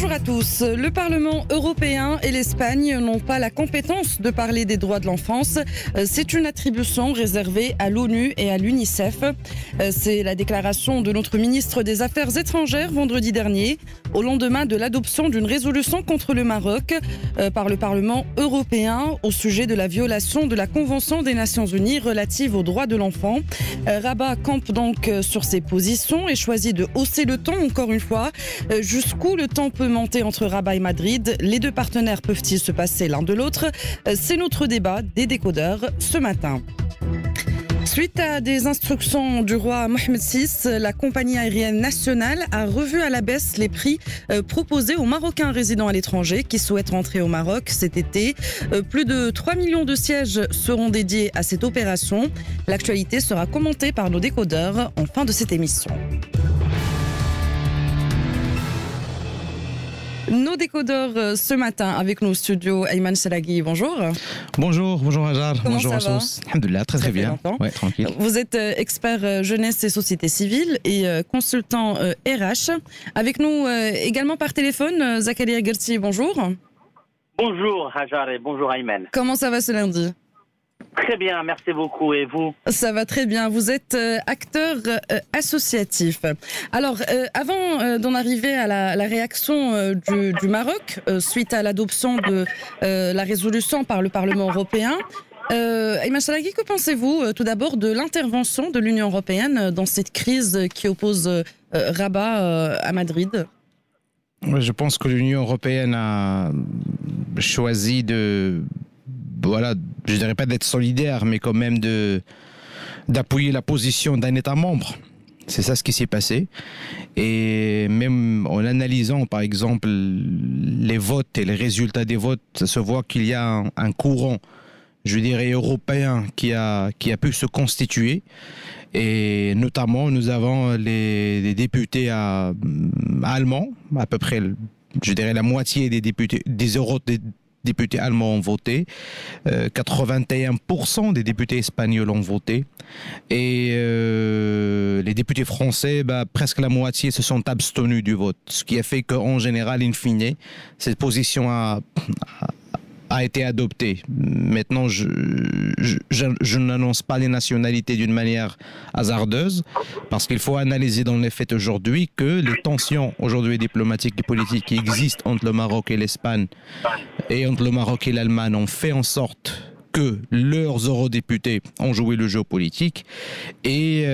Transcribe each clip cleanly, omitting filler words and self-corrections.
Bonjour à tous. Le Parlement européen et l'Espagne n'ont pas la compétence de parler des droits de l'enfance. C'est une attribution réservée à l'ONU et à l'UNICEF. C'est la déclaration de notre ministre des Affaires étrangères vendredi dernier, au lendemain de l'adoption d'une résolution contre le Maroc par le Parlement européen au sujet de la violation de la Convention des Nations Unies relative aux droits de l'enfant. Rabat campe donc sur ses positions et choisit de hausser le ton encore une fois. Jusqu'où le temps peut monter entre Rabat et Madrid? Les deux partenaires peuvent-ils se passer l'un de l'autre? C'est notre débat des décodeurs ce matin. Suite à des instructions du roi Mohamed VI, la compagnie aérienne nationale a revu à la baisse les prix proposés aux Marocains résidant à l'étranger qui souhaitent rentrer au Maroc cet été. Plus de 3 millions de sièges seront dédiés à cette opération. L'actualité sera commentée par nos décodeurs en fin de cette émission. Nos décodeurs ce matin avec nos studios. Ayman Salaghi, bonjour. Bonjour Hajar. Bonjour à tous. Alhamdoulilah, très bien. Ouais, tranquille. Vous êtes expert jeunesse et société civile et consultant RH. Avec nous également par téléphone, Zakaria Gerti, bonjour. Bonjour Hajar et bonjour Ayman. Comment ça va ce lundi? Très bien, merci beaucoup. Et vous? Ça va très bien. Vous êtes acteur associatif. Alors, avant d'en arriver à la réaction du Maroc suite à l'adoption de la résolution par le Parlement européen, Ayman Salaghi, que pensez-vous tout d'abord de l'intervention de l'Union européenne dans cette crise qui oppose Rabat à Madrid? Je pense que l'Union européenne a choisi de... Voilà, je ne dirais pas d'être solidaire, mais quand même d'appuyer la position d'un État membre. C'est ça ce qui s'est passé. Et même en analysant, par exemple, les votes et les résultats des votes, ça se voit qu'il y a un courant, je dirais, européen qui a pu se constituer. Et notamment, nous avons les députés allemands, à peu près, je dirais, la moitié des députés, députés allemands ont voté, 81% des députés espagnols ont voté et les députés français, presque la moitié se sont abstenus du vote, ce qui a fait qu'en général, in fine, cette position a été adoptée. Maintenant, je n'annonce pas les nationalités d'une manière hasardeuse, parce qu'il faut analyser dans les faits aujourd'hui que les tensions aujourd'hui diplomatiques et politiques qui existent entre le Maroc et l'Espagne et entre le Maroc et l'Allemagne ont fait en sorte que leurs eurodéputés ont joué le jeu politique et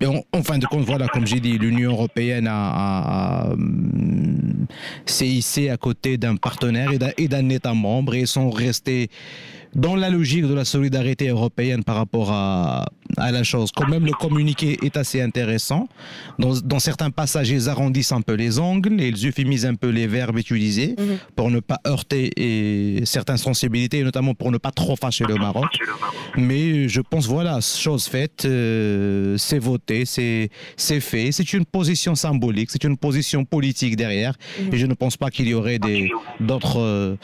en fin de compte, voilà, comme j'ai dit, l'Union européenne s'est hissée à côté d'un partenaire et d'un État membre et sont restés dans la logique de la solidarité européenne par rapport à la chose. Quand même, le communiqué est assez intéressant. Dans certains passages, ils arrondissent un peu les angles et ils euphémisent un peu les verbes utilisés pour ne pas heurter certaines sensibilités, et notamment pour ne pas trop fâcher le Maroc. Mais je pense, voilà, chose faite, c'est voté, c'est fait. C'est une position symbolique, c'est une position politique derrière. Et je ne pense pas qu'il y aurait d'autres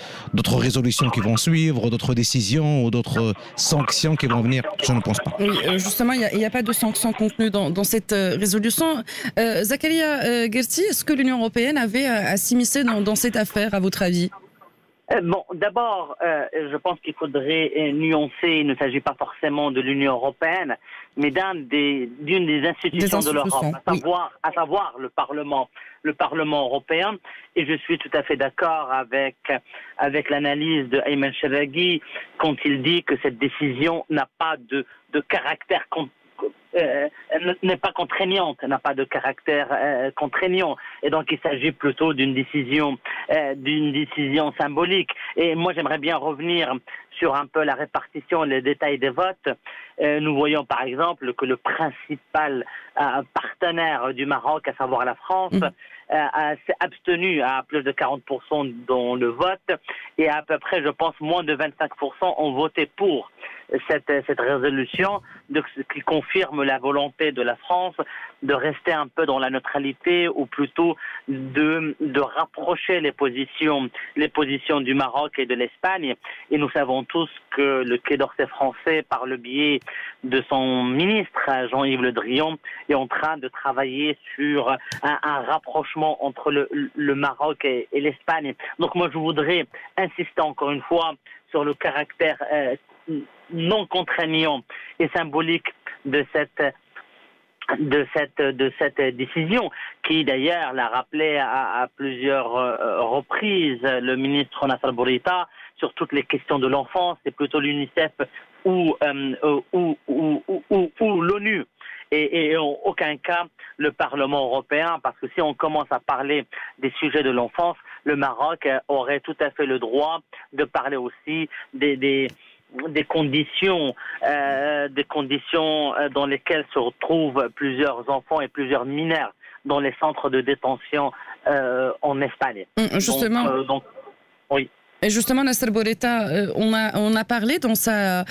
résolutions qui vont suivre, d'autres décisions ou d'autres sanctions qui vont venir. Je ne pense pas. Oui, justement, il n'y a pas de sanctions contenues dans cette résolution. Zakaria Gerti, est-ce que l'Union européenne avait à s'immiscer dans cette affaire, à votre avis? Bon, d'abord, je pense qu'il faudrait nuancer. Il ne s'agit pas forcément de l'Union européenne, mais d'une des institutions de l'Europe, à savoir le Parlement européen. Et je suis tout à fait d'accord avec l'analyse de Ayman Salaghi quand il dit que cette décision n'a pas de caractère n'est pas contraignante, n'a pas de caractère contraignant, et donc il s'agit plutôt d'une décision symbolique. Et moi j'aimerais bien revenir sur un peu la répartition, les détails des votes. Nous voyons par exemple que le principal partenaire du Maroc, à savoir la France, s'est abstenu à plus de 40% dans le vote, et à peu près, je pense, moins de 25% ont voté pour cette résolution, qui confirme la volonté de la France de rester un peu dans la neutralité, ou plutôt de rapprocher les positions du Maroc et de l'Espagne. Et nous savons tous que le Quai d'Orsay français, par le biais de son ministre Jean-Yves Le Drian, est en train de travailler sur un rapprochement entre le Maroc et l'Espagne. Donc moi, je voudrais insister encore une fois sur le caractère non contraignant et symbolique de cette décision, qui d'ailleurs l'a rappelé à plusieurs reprises le ministre Nassar Bourita sur toutes les questions de l'enfance. C'est plutôt l'UNICEF ou l'ONU. Et en aucun cas le Parlement européen, parce que si on commence à parler des sujets de l'enfance, le Maroc aurait tout à fait le droit de parler aussi des conditions dans lesquelles se retrouvent plusieurs enfants et plusieurs mineurs dans les centres de détention en Espagne. Justement. Donc, oui. Et justement, Nassar Bourita, on a parlé dans sa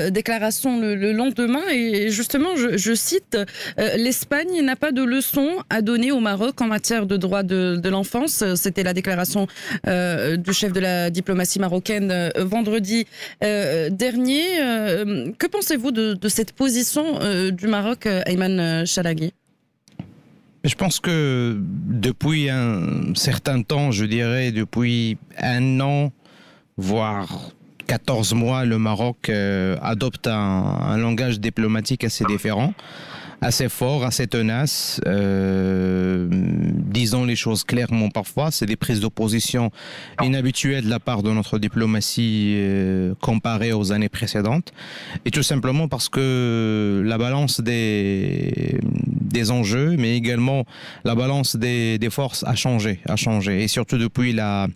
déclaration le lendemain, et justement, je cite, l'Espagne n'a pas de leçon à donner au Maroc en matière de droits de l'enfance. C'était la déclaration du chef de la diplomatie marocaine vendredi dernier. Que pensez-vous de cette position du Maroc, Ayman Chalagui ? Je pense que depuis un certain temps, je dirais depuis 1 an, voire 14 mois, le Maroc adopte un langage diplomatique assez différent, assez fort, assez tenace. Disons les choses clairement parfois, c'est des prises d'opposition inhabituelles de la part de notre diplomatie comparée aux années précédentes. Et tout simplement parce que la balance des enjeux, mais également la balance des forces a changé. Et surtout depuis la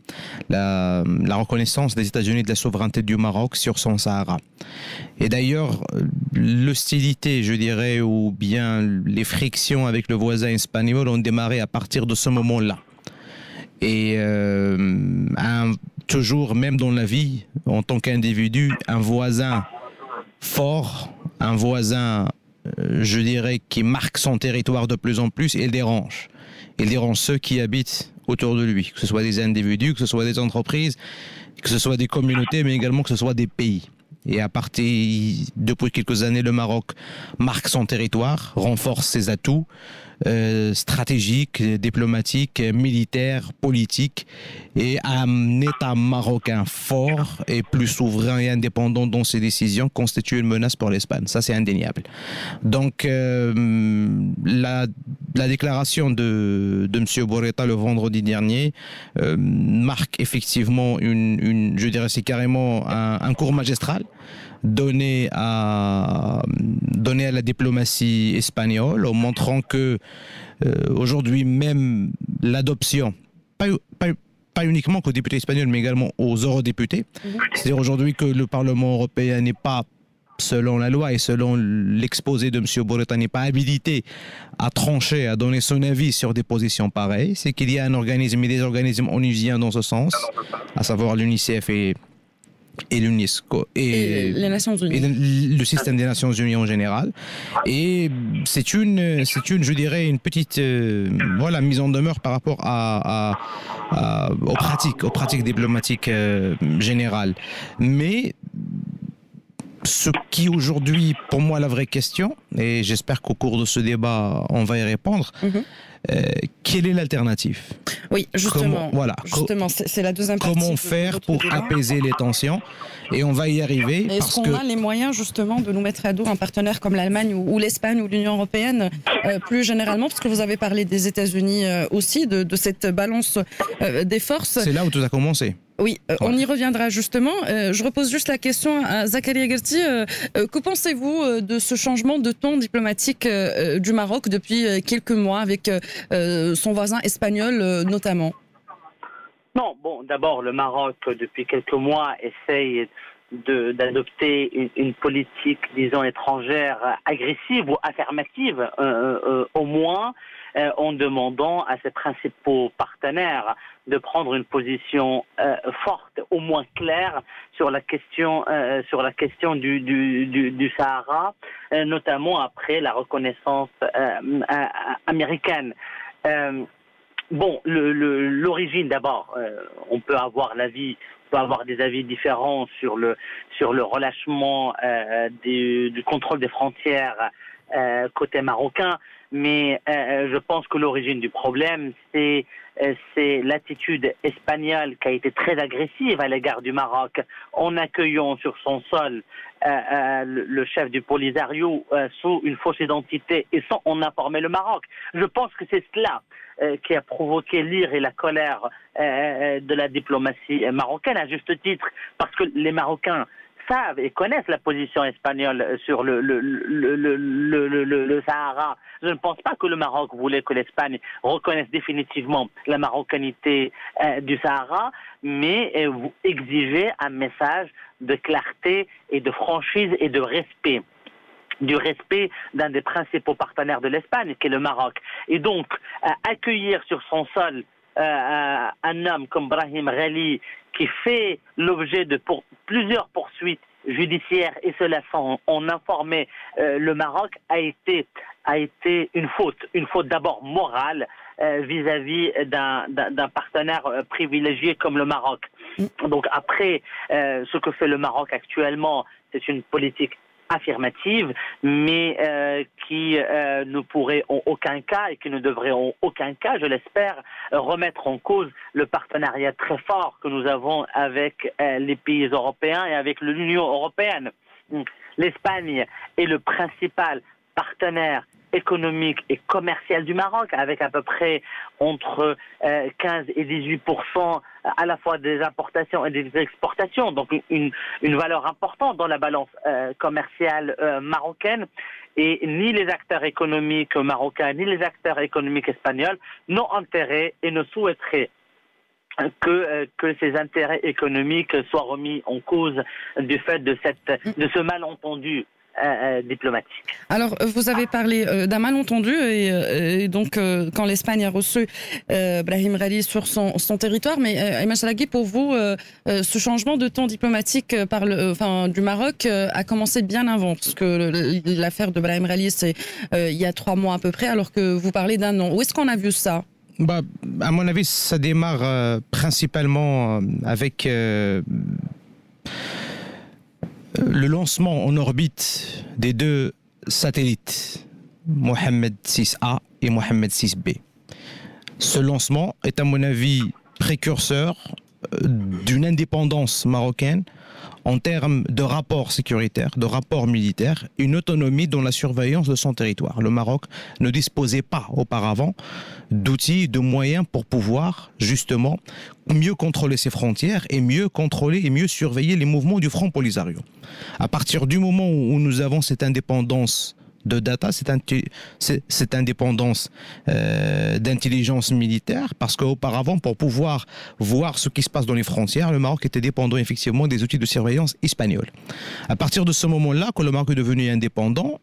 reconnaissance des États-Unis de la souveraineté du Maroc sur son Sahara. Et d'ailleurs, l'hostilité, je dirais, ou bien les frictions avec le voisin espagnol ont démarré à partir de ce moment-là. Et toujours, même dans la vie, en tant qu'individu, un voisin fort, un voisin, je dirais, qui marque son territoire de plus en plus, il dérange. Il dérange ceux qui habitent autour de lui, que ce soit des individus, que ce soit des entreprises, que ce soit des communautés, mais également que ce soit des pays. Et depuis quelques années, le Maroc marque son territoire, renforce ses atouts stratégiques, diplomatiques, militaires, politiques, et un État marocain fort et plus souverain et indépendant dans ses décisions constitue une menace pour l'Espagne. Ça, c'est indéniable. Donc, la déclaration de M. Bourita le vendredi dernier marque effectivement je dirais, c'est carrément un cours magistral donné à la diplomatie espagnole, en montrant que aujourd'hui même l'adoption, pas uniquement qu'aux députés espagnols, mais également aux eurodéputés, c'est-à-dire aujourd'hui que le Parlement européen n'est pas, selon la loi et selon l'exposé de M. Bourita, n'est pas habilité à trancher, à donner son avis sur des positions pareilles. C'est qu'il y a un organisme et des organismes onusiens dans ce sens, à savoir l'UNICEF et l'UNESCO et les Nations Unies. Et le système des Nations Unies en général. Et c'est une, je dirais, une petite mise en demeure par rapport aux pratiques diplomatiques générales. Mais ce qui aujourd'hui, pour moi, la vraie question, et j'espère qu'au cours de ce débat, on va y répondre, quelle est l'alternative ? Oui, justement, c'est la deuxième partie. Comment faire pour apaiser les tensions ? Et on va y arriver. Est-ce qu'on a les moyens justement de nous mettre à dos un partenaire comme l'Allemagne ou l'Espagne ou l'Union européenne plus généralement, parce que vous avez parlé des États-Unis aussi, de cette balance des forces. C'est là où tout a commencé. Oui, on y reviendra justement. Je repose juste la question à Zakaria Gerti. Que pensez-vous de ce changement de ton diplomatique du Maroc depuis quelques mois avec son voisin espagnol notamment ? Non, bon, d'abord, le Maroc, depuis quelques mois, essaye d'adopter une politique, disons, étrangère agressive ou affirmative, au moins, en demandant à ses principaux partenaires de prendre une position forte, au moins claire, sur la question du Sahara, notamment après la reconnaissance américaine. Bon, l'origine d'abord, on peut avoir des avis différents sur le relâchement du contrôle des frontières côté marocain, mais je pense que l'origine du problème, c'est l'attitude espagnole qui a été très agressive à l'égard du Maroc en accueillant sur son sol le chef du Polisario sous une fausse identité et sans en informer le Maroc. Je pense que c'est cela qui a provoqué l'ire et la colère de la diplomatie marocaine, à juste titre, parce que les Marocains savent et connaissent la position espagnole sur le Sahara. Je ne pense pas que le Maroc voulait que l'Espagne reconnaisse définitivement la marocanité du Sahara, mais vous exigez un message de clarté et de franchise et de respect. Du respect d'un des principaux partenaires de l'Espagne, qui est le Maroc. Et donc, accueillir sur son sol un homme comme Brahim Ghali, qui fait l'objet de plusieurs poursuites judiciaires, et cela sans en informer le Maroc, a été une faute d'abord morale vis-à-vis d'un partenaire privilégié comme le Maroc. Donc après, ce que fait le Maroc actuellement, c'est une politique affirmative, mais qui ne pourrait en aucun cas et qui ne devrait en aucun cas, je l'espère, remettre en cause le partenariat très fort que nous avons avec les pays européens et avec l'Union européenne. L'Espagne est le principal partenaire économique et commercial du Maroc, avec à peu près entre 15 et 18% à la fois des importations et des exportations, donc une valeur importante dans la balance commerciale marocaine. Et ni les acteurs économiques marocains, ni les acteurs économiques espagnols n'ont intérêt et ne souhaiteraient que ces intérêts économiques soient remis en cause du fait de ce malentendu diplomatique. Alors, vous avez parlé d'un malentendu et donc quand l'Espagne a reçu Brahim Ghali sur son territoire, mais Ayman Chalagui, pour vous, ce changement de ton diplomatique du Maroc a commencé bien avant, parce que l'affaire de Brahim Ghali, c'est il y a 3 mois à peu près, alors que vous parlez d'un an. Où est-ce qu'on a vu ça ? À mon avis, ça démarre principalement avec le lancement en orbite des 2 satellites, Mohammed 6A et Mohammed 6B. Ce lancement est, à mon avis, précurseur d'une indépendance marocaine en termes de rapports sécuritaires, de rapports militaires, une autonomie dans la surveillance de son territoire. Le Maroc ne disposait pas auparavant d'outils, de moyens pour pouvoir justement mieux contrôler ses frontières et mieux contrôler et mieux surveiller les mouvements du Front Polisario. À partir du moment où nous avons cette indépendance de data, cette indépendance d'intelligence militaire, parce qu'auparavant, pour pouvoir voir ce qui se passe dans les frontières, le Maroc était dépendant effectivement des outils de surveillance espagnols. À partir de ce moment-là, quand le Maroc est devenu indépendant,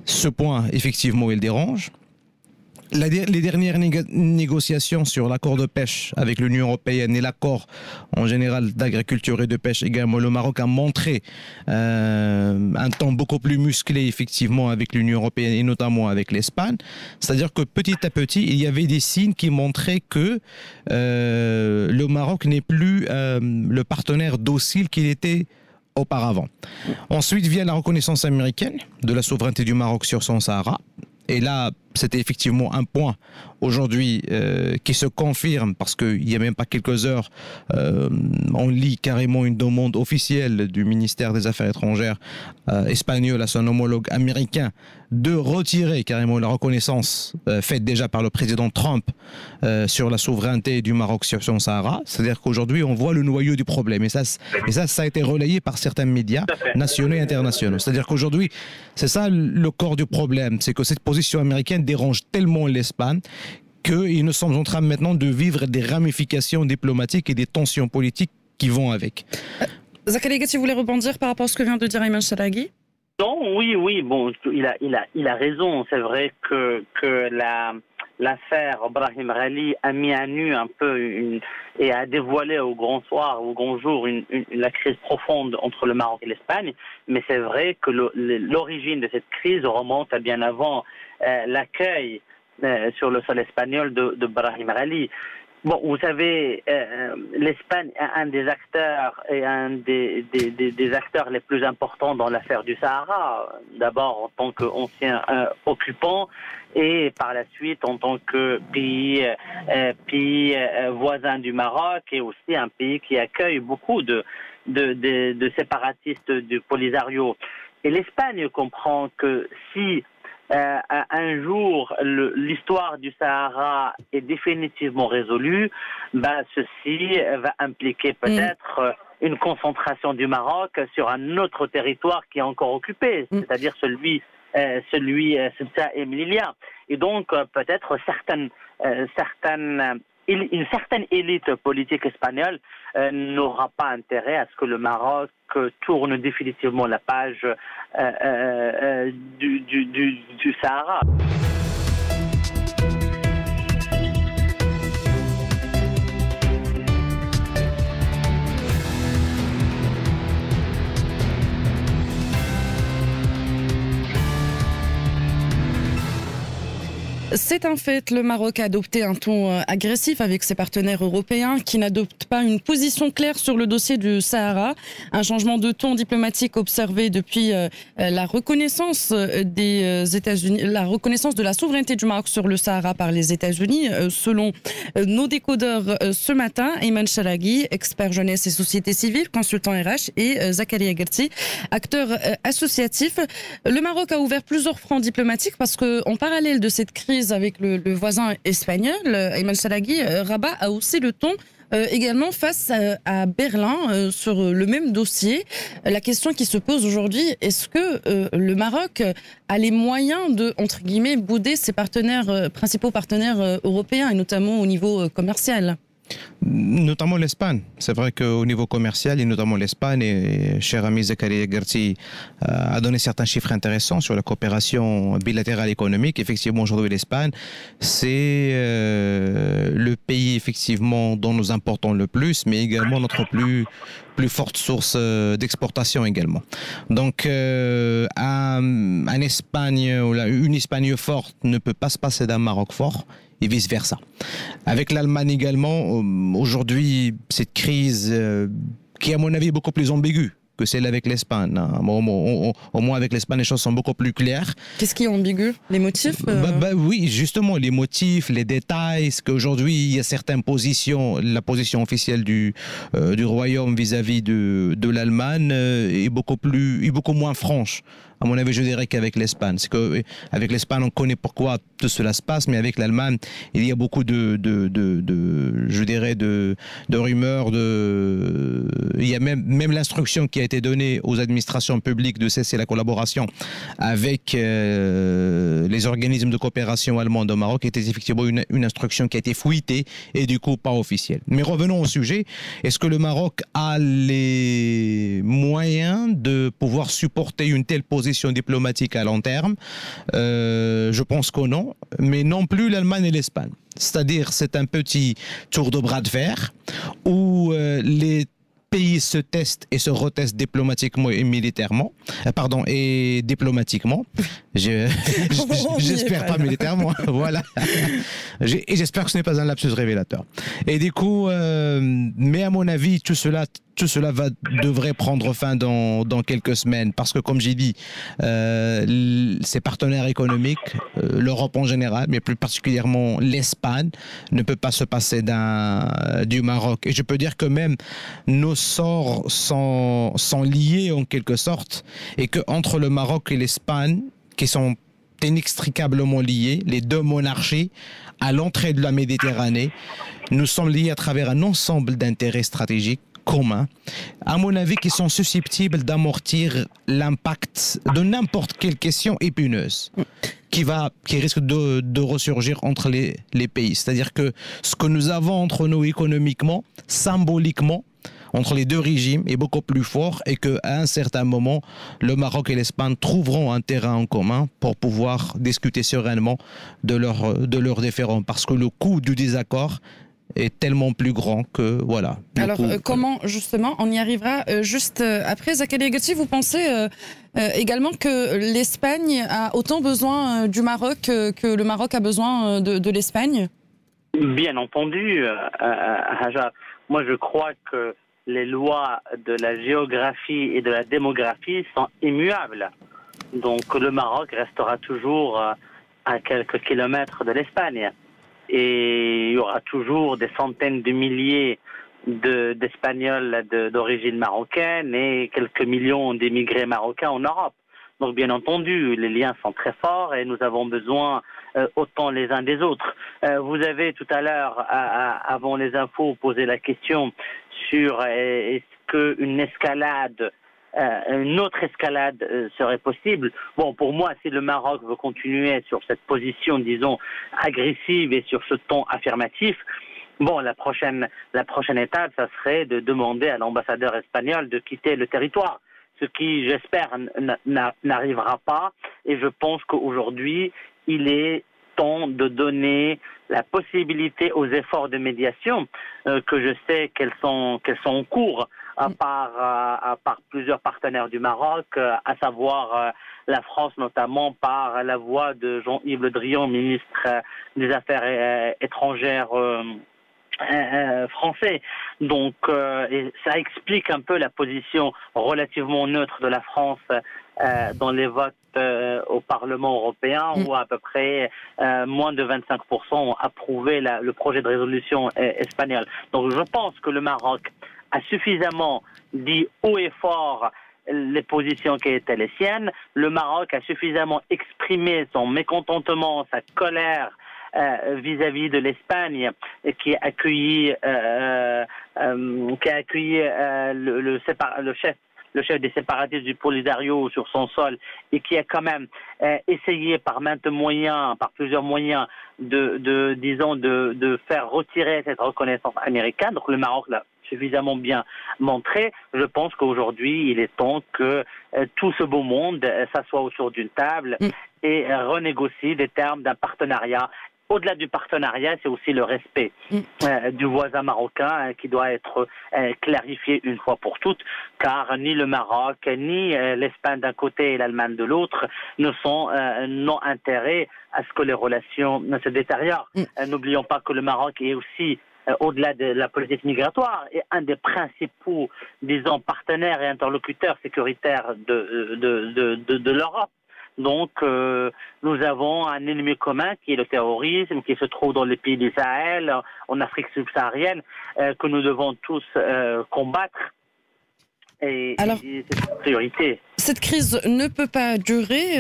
ce point, effectivement, il dérange. Les dernières négociations sur l'accord de pêche avec l'Union européenne et l'accord en général d'agriculture et de pêche également, le Maroc a montré un ton beaucoup plus musclé effectivement avec l'Union européenne et notamment avec l'Espagne. C'est-à-dire que petit à petit, il y avait des signes qui montraient que le Maroc n'est plus le partenaire docile qu'il était auparavant. Ensuite vient la reconnaissance américaine de la souveraineté du Maroc sur son Sahara. Et là, c'était effectivement un point aujourd'hui qui se confirme parce qu'il n'y a même pas quelques heures, on lit carrément une demande officielle du ministère des Affaires étrangères espagnol à son homologue américain de retirer carrément la reconnaissance faite déjà par le président Trump sur la souveraineté du Maroc sur son Sahara. C'est-à-dire qu'aujourd'hui, on voit le noyau du problème. Et ça a été relayé par certains médias nationaux et internationaux. C'est-à-dire qu'aujourd'hui, c'est ça le corps du problème. C'est que cette position américaine dérange tellement l'Espagne qu'ils nous sommes en train maintenant de vivre des ramifications diplomatiques et des tensions politiques qui vont avec. Zakaria Gatti, vous voulez rebondir par rapport à ce que vient de dire Ayman Chalagui ? Non, oui, bon, il a raison. C'est vrai que l'affaire Brahim Ghali a mis à nu un peu et a dévoilé au grand soir, au grand jour, la crise profonde entre le Maroc et l'Espagne. Mais c'est vrai que l'origine de cette crise remonte à bien avant l'accueil sur le sol espagnol de Brahim Ghali. Bon, vous savez, l'Espagne est un des acteurs et un des acteurs les plus importants dans l'affaire du Sahara. D'abord en tant qu'ancien occupant et par la suite en tant que pays voisin du Maroc et aussi un pays qui accueille beaucoup de séparatistes du Polisario. Et l'Espagne comprend que si un jour l'histoire du Sahara est définitivement résolue, ceci va impliquer peut-être une concentration du Maroc sur un autre territoire qui est encore occupé, c'est-à-dire celui Ceuta et Melilla. Et donc peut-être une certaine élite politique espagnole n'aura pas intérêt à ce que le Maroc tourne définitivement la page du Sahara. C'est un fait, le Maroc a adopté un ton agressif avec ses partenaires européens qui n'adoptent pas une position claire sur le dossier du Sahara. Un changement de ton diplomatique observé depuis la reconnaissance des États-Unis, la reconnaissance de la souveraineté du Maroc sur le Sahara par les États-Unis. Selon nos décodeurs ce matin, Ayman Chalaghi, expert jeunesse et société civile, consultant RH, et Zakaria Gerti, acteur associatif. Le Maroc a ouvert plusieurs fronts diplomatiques parce qu'en parallèle de cette crise avec le voisin espagnol, Ayman Chalaghi, Rabat a haussé le ton également face à Berlin sur le même dossier. La question qui se pose aujourd'hui, est-ce que le Maroc a les moyens de, entre guillemets, bouder ses principaux partenaires européens, et notamment au niveau commercial ? Notamment l'Espagne. C'est vrai qu'au niveau commercial, et notamment l'Espagne, et cher ami Zakaria Gerti a donné certains chiffres intéressants sur la coopération bilatérale économique. Effectivement, aujourd'hui, l'Espagne, c'est le pays effectivement dont nous importons le plus, mais également notre plus forte source d'exportation également. Donc, une Espagne forte ne peut pas se passer d'un Maroc fort, et vice-versa. Avec l'Allemagne également, aujourd'hui, cette crise qui, à mon avis, est beaucoup plus ambiguë que celle avec l'Espagne. Au moins, avec l'Espagne, les choses sont beaucoup plus claires. Qu'est-ce qui est ambigu ? Les motifs Oui, justement, les motifs, les détails. Parce qu'aujourd'hui, il y a certaines positions. La position officielle du Royaume vis-à-vis de l'Allemagne est beaucoup moins franche. À mon avis, je dirais qu'avec l'Espagne. C'est qu'avec l'Espagne, on connaît pourquoi tout cela se passe, mais avec l'Allemagne, il y a beaucoup de rumeurs. Il y a même l'instruction qui a été donnée aux administrations publiques de cesser la collaboration avec les organismes de coopération allemands au Maroc était effectivement une instruction qui a été fouilletée et du coup pas officielle. Mais revenons au sujet. Est-ce que le Maroc a les moyens de pouvoir supporter une telle position diplomatique à long terme? Je pense que non, mais non plus l'Allemagne et l'Espagne. C'est-à-dire, c'est un petit tour de bras de fer où les pays se testent et se retestent diplomatiquement et militairement. Et diplomatiquement. J'espère pas militairement. Voilà. Et j'espère que ce n'est pas un lapsus révélateur. Et du coup, mais à mon avis, tout cela devrait prendre fin dans quelques semaines. Parce que, comme j'ai dit, ses partenaires économiques, l'Europe en général, mais plus particulièrement l'Espagne, ne peut pas se passer du Maroc. Et je peux dire que même nos sorts sont liés en quelque sorte. Et qu'entre le Maroc et l'Espagne, qui sont inextricablement liés, les deux monarchies, à l'entrée de la Méditerranée, nous sommes liés à travers un ensemble d'intérêts stratégiques communs, à mon avis, qui sont susceptibles d'amortir l'impact de n'importe quelle question épineuse qui risque de ressurgir entre les pays. C'est-à-dire que ce que nous avons entre nous économiquement, symboliquement, entre les deux régimes est beaucoup plus fort et qu'à un certain moment, le Maroc et l'Espagne trouveront un terrain en commun pour pouvoir discuter sereinement de leurs différends. Parce que le coût du désaccord est tellement plus grand que voilà. Alors comment justement on y arrivera juste après? Zakaria Gerti, vous pensez également que l'Espagne a autant besoin du Maroc que le Maroc a besoin de l'Espagne? Bien entendu, Hajar. Moi, je crois que les lois de la géographie et de la démographie sont immuables. Donc, le Maroc restera toujours à quelques kilomètres de l'Espagne. Et il y aura toujours des centaines de milliers d'Espagnols d'origine marocaine et quelques millions d'émigrés marocains en Europe. Donc, bien entendu, les liens sont très forts et nous avons besoin autant les uns des autres. Vous avez tout à l'heure, avant les infos, posé la question sur est-ce qu'une escalade, une autre escalade serait possible. Bon, pour moi, si le Maroc veut continuer sur cette position, disons, agressive et sur ce ton affirmatif, bon, la prochaine étape, ça serait de demander à l'ambassadeur espagnol de quitter le territoire. Ce qui, j'espère, n'arrivera pas. Et je pense qu'aujourd'hui, il est temps de donner la possibilité aux efforts de médiation, que je sais qu'elles sont en cours par plusieurs partenaires du Maroc, à savoir la France notamment par la voix de Jean-Yves Le Drian, ministre des Affaires étrangères français. Donc, et ça explique un peu la position relativement neutre de la France dans les votes au Parlement européen, où à peu près moins de 25% ont approuvé le projet de résolution espagnol. Donc, je pense que le Maroc a suffisamment dit haut et fort les positions qui étaient les siennes. Le Maroc a suffisamment exprimé son mécontentement, sa colère vis-à-vis de l'Espagne, qui a accueilli le chef des séparatistes du Polisario sur son sol, et qui a quand même essayé par plusieurs moyens de faire retirer cette reconnaissance américaine. Donc le Maroc l'a suffisamment bien montré. Je pense qu'aujourd'hui, il est temps que tout ce beau monde s'assoie autour d'une table et renégocie des termes d'un partenariat. Au-delà du partenariat, c'est aussi le respect du voisin marocain qui doit être clarifié une fois pour toutes, car ni le Maroc, ni l'Espagne d'un côté et l'Allemagne de l'autre n'ont intérêt à ce que les relations ne se détériorent. N'oublions pas que le Maroc est aussi, au-delà de la politique migratoire, est un des principaux, disons, partenaires et interlocuteurs sécuritaires de l'Europe. Donc, nous avons un ennemi commun qui est le terrorisme, qui se trouve dans les pays du Sahel, en Afrique subsaharienne, que nous devons tous combattre. Alors, c'est une priorité. Cette crise ne peut pas durer,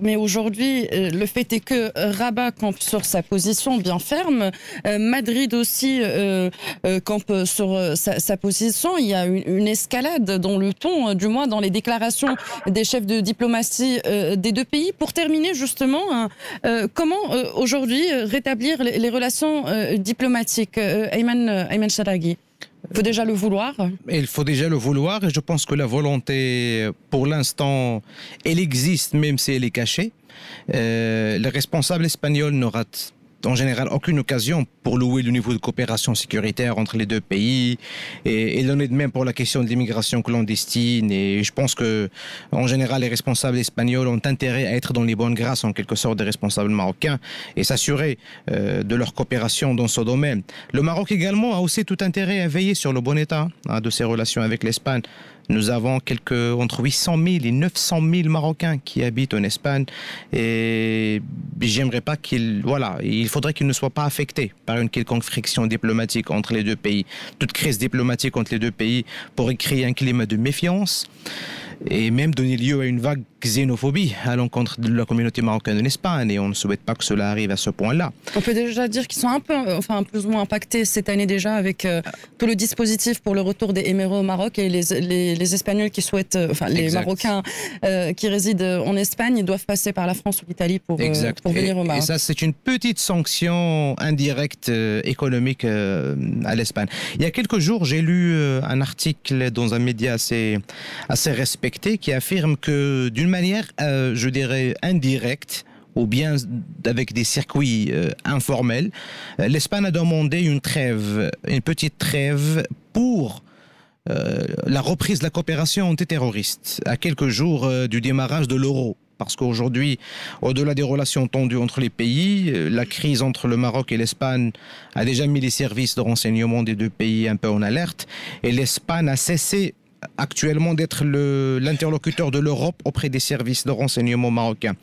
mais aujourd'hui, le fait est que Rabat campe sur sa position bien ferme. Madrid aussi campe sur sa position. Il y a une escalade dans le ton, du moins dans les déclarations des chefs de diplomatie des deux pays. Pour terminer, justement, comment aujourd'hui rétablir les relations diplomatiques, Ayman Charaghi? Il faut déjà le vouloir. Il faut déjà le vouloir, et je pense que la volonté, pour l'instant, elle existe, même si elle est cachée. Les responsables espagnols n'aura en général aucune occasion pour louer le niveau de coopération sécuritaire entre les deux pays, et il en est de même pour la question de l'immigration clandestine. Et je pense que en général les responsables espagnols ont intérêt à être dans les bonnes grâces en quelque sorte des responsables marocains et s'assurer de leur coopération dans ce domaine. Le Maroc également a aussi tout intérêt à veiller sur le bon état de ses relations avec l'Espagne. Nous avons entre 800 000 et 900 000 Marocains qui habitent en Espagne, et j'aimerais pas il faudrait qu'ils ne soient pas affectés par une quelconque friction diplomatique entre les deux pays. Toute crise diplomatique entre les deux pays pourrait créer un climat de méfiance et même donner lieu à une vague xénophobie à l'encontre de la communauté marocaine en Espagne, et on ne souhaite pas que cela arrive à ce point-là. On peut déjà dire qu'ils sont plus ou moins impactés cette année déjà avec tout le dispositif pour le retour des émirats au Maroc, et les Espagnols qui souhaitent, les Marocains qui résident en Espagne, ils doivent passer par la France ou l'Italie pour venir au Maroc. Et ça, c'est une petite sanction indirecte économique à l'Espagne. Il y a quelques jours, j'ai lu un article dans un média assez respecté qui affirme que d'une manière, je dirais, indirecte, ou bien avec des circuits informels, l'Espagne a demandé une petite trêve pour la reprise de la coopération antiterroriste, à quelques jours du démarrage de l'euro parce qu'aujourd'hui, au-delà des relations tendues entre les pays, la crise entre le Maroc et l'Espagne a déjà mis les services de renseignement des deux pays un peu en alerte, et l'Espagne a cessé actuellement d'être l'interlocuteur de l'Europe auprès des services de renseignement marocains.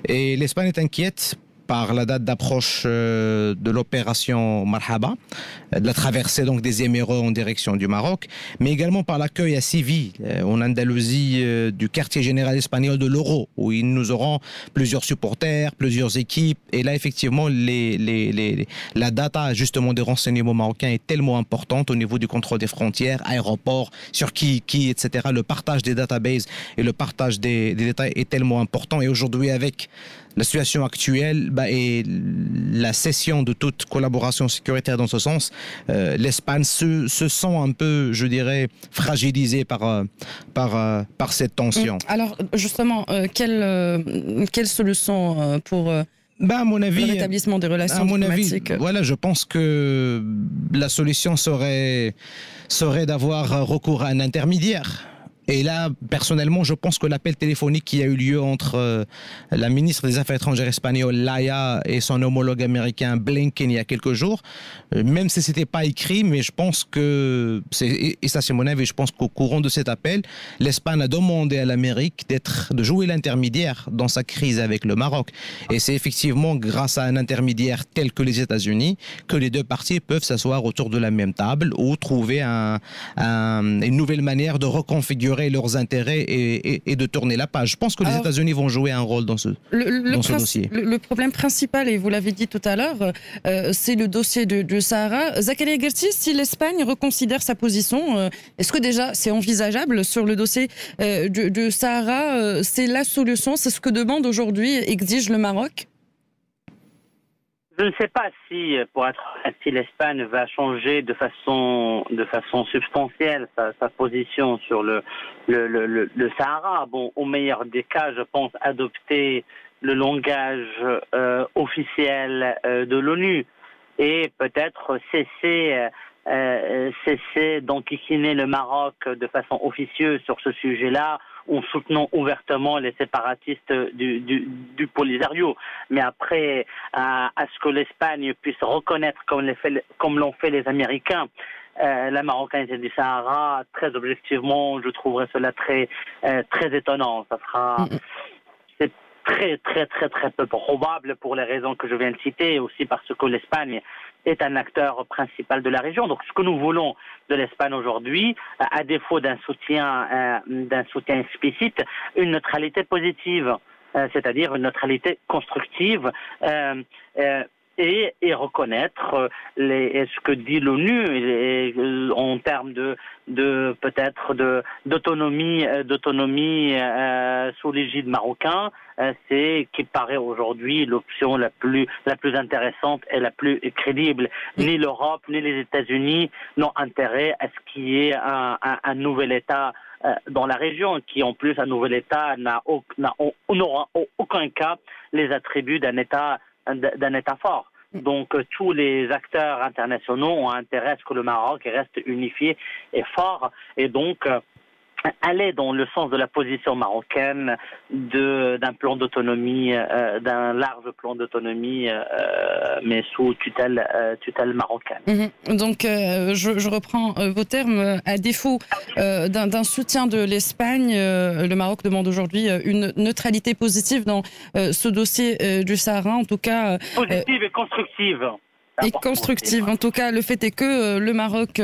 Et l'Espagne est inquiète par la date d'approche de l'opération Marhaba, de la traversée donc des Émirats en direction du Maroc, mais également par l'accueil à Séville, en Andalousie, du quartier général espagnol de l'Euro, où nous aurons plusieurs supporters, plusieurs équipes. Et là, effectivement, la data justement des renseignements marocains est tellement importante au niveau du contrôle des frontières, aéroports, sur qui, etc. Le partage des databases et le partage des détails est tellement important. Et aujourd'hui, avec la situation actuelle et la cession de toute collaboration sécuritaire dans ce sens, l'Espagne se sent un peu, je dirais, fragilisée par cette tension. Alors justement, quelle solution pour à mon avis, le rétablissement des relations diplomatiques? Voilà, je pense que la solution serait d'avoir recours à un intermédiaire. Et là, personnellement, je pense que l'appel téléphonique qui a eu lieu entre la ministre des Affaires étrangères espagnole, Laia, et son homologue américain, Blinken, il y a quelques jours, même si ce n'était pas écrit, mais je pense que, et ça c'est mon avis, je pense qu'au courant de cet appel, l'Espagne a demandé à l'Amérique de jouer l'intermédiaire dans sa crise avec le Maroc. Et c'est effectivement grâce à un intermédiaire tel que les États-Unis que les deux parties peuvent s'asseoir autour de la même table ou trouver une nouvelle manière de reconfigurer leurs intérêts et de tourner la page. Je pense que les États-Unis vont jouer un rôle dans ce dossier. Le problème principal, et vous l'avez dit tout à l'heure, c'est le dossier de Sahara. Zakaria Gersi, si l'Espagne reconsidère sa position, est-ce que déjà c'est envisageable sur le dossier de Sahara? C'est la solution, c'est ce que demande aujourd'hui, exige le Maroc? Je ne sais pas si, pour être honnête, si l'Espagne va changer de façon substantielle sa position sur le Sahara. Bon, au meilleur des cas, je pense adopter le langage officiel de l'ONU et peut-être cesser d'enquiquiner le Maroc de façon officieuse sur ce sujet-là, en soutenant ouvertement les séparatistes du Polisario. Mais après, à ce que l'Espagne puisse reconnaître, comme l'ont fait les Américains, la marocanité du Sahara, très objectivement, je trouverais cela très étonnant. Ça sera... C'est très peu probable pour les raisons que je viens de citer, et aussi parce que l'Espagne est un acteur principal de la région. Donc, ce que nous voulons de l'Espagne aujourd'hui, à défaut d'un soutien explicite, une neutralité positive, c'est-à-dire une neutralité constructive, et reconnaître ce que dit l'ONU en termes de peut-être d'autonomie sous l'égide marocain, c'est qui paraît aujourd'hui l'option la plus intéressante et la plus crédible. Ni l'Europe ni les États-Unis n'ont intérêt à ce qu'il y ait un nouvel État dans la région, qui en plus un nouvel État n'aura en aucun cas les attributs d'un État fort. Donc tous les acteurs internationaux ont intérêt à ce que le Maroc reste unifié et fort, et donc aller dans le sens de la position marocaine d'un plan d'autonomie, d'un large plan d'autonomie, mais sous tutelle marocaine. Donc, je reprends vos termes. À défaut d'un soutien de l'Espagne, le Maroc demande aujourd'hui une neutralité positive dans ce dossier du Sahara, en tout cas... Positive et constructive. Et constructive. En tout cas, le fait est que le Maroc,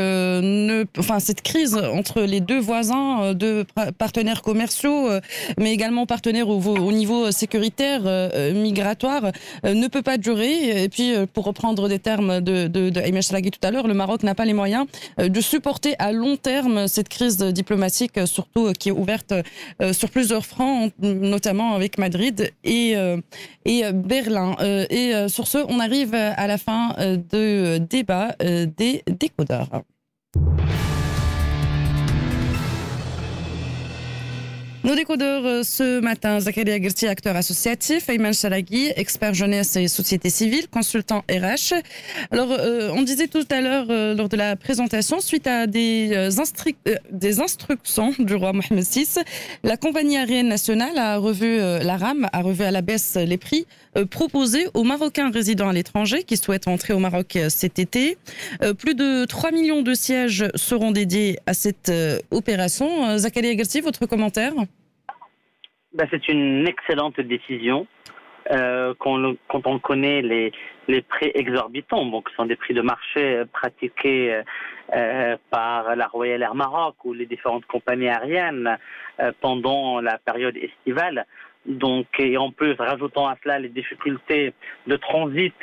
cette crise entre les deux voisins, deux partenaires commerciaux, mais également partenaires au niveau sécuritaire, migratoire, ne peut pas durer. Et puis, pour reprendre des termes de Ayman Chalagui tout à l'heure, le Maroc n'a pas les moyens de supporter à long terme cette crise diplomatique, surtout qui est ouverte sur plusieurs fronts, notamment avec Madrid et Berlin. Et sur ce, on arrive à la fin de débat des décodeurs. Nos décodeurs ce matin, Zakaria Gerti, acteur associatif, Ayman Chalagui, expert jeunesse et société civile, consultant RH. Alors, on disait tout à l'heure lors de la présentation, suite à des instructions du roi Mohamed VI, la compagnie aérienne nationale a revu, la RAM a revu à la baisse les prix proposés aux Marocains résidant à l'étranger qui souhaitent rentrer au Maroc cet été. Plus de 3 millions de sièges seront dédiés à cette opération. Zakaria Gerti, votre commentaire? C'est une excellente décision. Quand on connaît les prix exorbitants, donc ce sont des prix de marché pratiqués par la Royal Air Maroc ou les différentes compagnies aériennes pendant la période estivale. Donc, et en plus, rajoutons à cela les difficultés de transit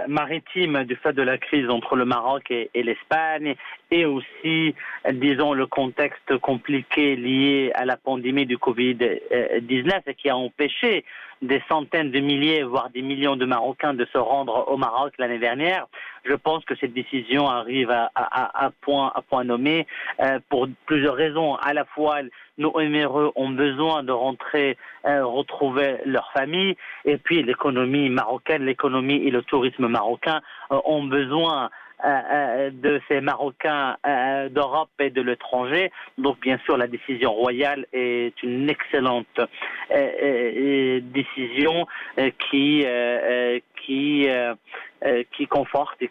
maritime du fait de la crise entre le Maroc et l'Espagne, et aussi, disons, le contexte compliqué lié à la pandémie du Covid-19 et qui a empêché des centaines de milliers, voire des millions de Marocains de se rendre au Maroc l'année dernière. Je pense que cette décision arrive à point nommé pour plusieurs raisons. À la fois, nos MRE ont besoin de rentrer, retrouver leur famille, et puis l'économie marocaine, l'économie et le tourisme marocain ont besoin de ces Marocains d'Europe et de l'étranger. Donc bien sûr la décision royale est une excellente décision qui conforte et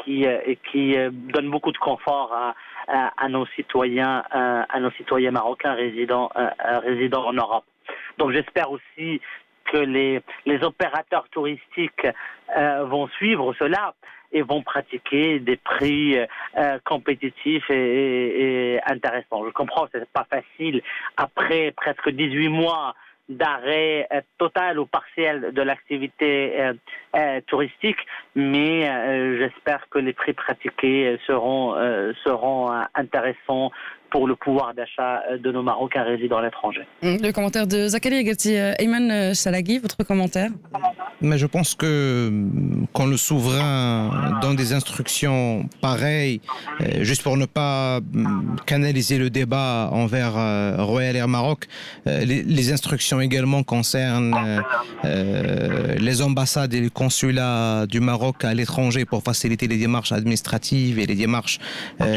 qui donne beaucoup de confort à nos citoyens marocains résidant en Europe. Donc j'espère aussi que les opérateurs touristiques vont suivre cela et vont pratiquer des prix compétitifs et intéressants. Je comprends que ce n'est pas facile après presque 18 mois d'arrêt total ou partiel de l'activité touristique, mais j'espère que les prix pratiqués seront intéressants pour le pouvoir d'achat de nos Marocains résidant à l'étranger. Le commentaire de Zakaria Gerti. Ayman Chalagui, votre commentaire? Mais je pense que quand le souverain donne des instructions pareilles, juste pour ne pas canaliser le débat envers Royal Air Maroc, les instructions également concernent les ambassades et les consulats du Maroc à l'étranger pour faciliter les démarches administratives et les démarches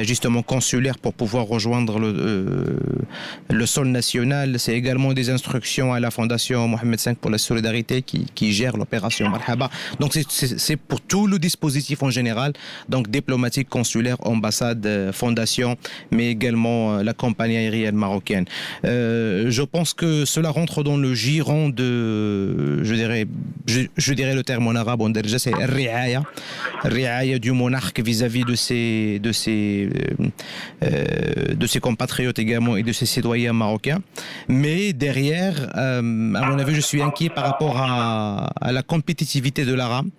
justement consulaires pour pouvoir rejoindre le sol national. C'est également des instructions à la Fondation Mohamed V pour la solidarité qui gère l'opération Marhaba. Donc c'est pour tout le dispositif en général, donc diplomatique, consulaire, ambassade, fondation, mais également la compagnie aérienne marocaine. Je pense que cela rentre dans le giron de, je dirais le terme en arabe, on dirait c'est riaya du monarque vis-à-vis de ses compatriotes également et de ses citoyens marocains. Mais derrière, à mon avis, je suis inquiet par rapport à la compétitivité de la RAM,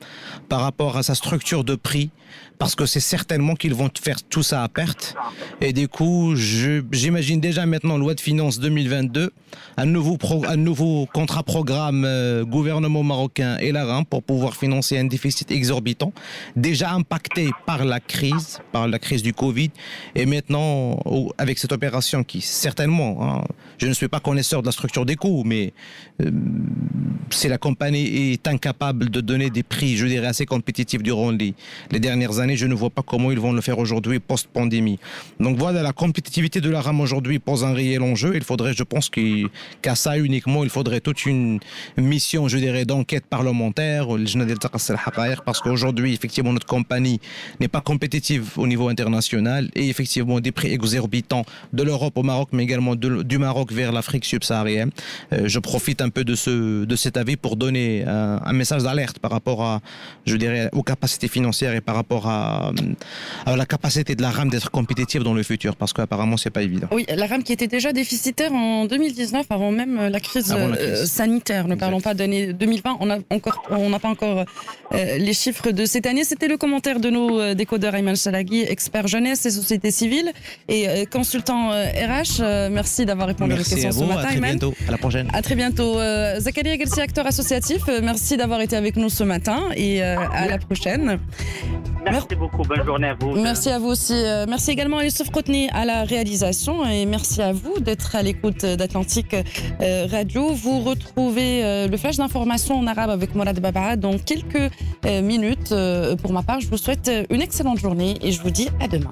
par rapport à sa structure de prix, parce que c'est certainement qu'ils vont faire tout ça à perte. Et du coup, j'imagine déjà maintenant, loi de finances 2022, un nouveau contrat programme gouvernement marocain et la RAM pour pouvoir financer un déficit exorbitant, déjà impacté par la crise du Covid. Et maintenant, avec cette opération qui, certainement, je ne suis pas connaisseur de la structure des coûts, mais si la compagnie est incapable de donner des prix, je dirais, assez compétitifs durant les dernières années, je ne vois pas comment ils vont le faire aujourd'hui post-pandémie. Donc voilà, la compétitivité de la RAM aujourd'hui pose un réel enjeu. Il faudrait, je pense qu'à ça uniquement, il faudrait toute une mission, je dirais, d'enquête parlementaire, parce qu'aujourd'hui, effectivement, notre compagnie n'est pas compétitive au niveau international et effectivement, des prix exorbitants de l'Europe au Maroc, mais également du Maroc vers l'Afrique subsaharienne. Je profite un peu de cet avis pour donner un message d'alerte par rapport à, je dirais, aux capacités financières et par rapport à la capacité de la RAM d'être compétitive dans le futur, parce qu'apparemment c'est pas évident. Oui, la RAM qui était déjà déficitaire en 2019, avant même la crise sanitaire. Ne parlons pas d'année 2020, on n'a pas encore les chiffres de cette année. C'était le commentaire de nos décodeurs. Ayman Chalagui, expert jeunesse et société civile et consultant RH. Merci d'avoir répondu à nos questions ce matin. À très bientôt, à la prochaine. À très bientôt. Zakaria Gerti, acteur associatif, merci d'avoir été avec nous ce matin et à la prochaine. Merci beaucoup, bonne journée à vous. Merci à vous aussi. Merci également à Youssouf Koutni à la réalisation et merci à vous d'être à l'écoute d'Atlantique Radio. Vous retrouvez le flash d'information en arabe avec Morad Baba dans quelques minutes. Pour ma part, je vous souhaite une excellente journée et je vous dis à demain.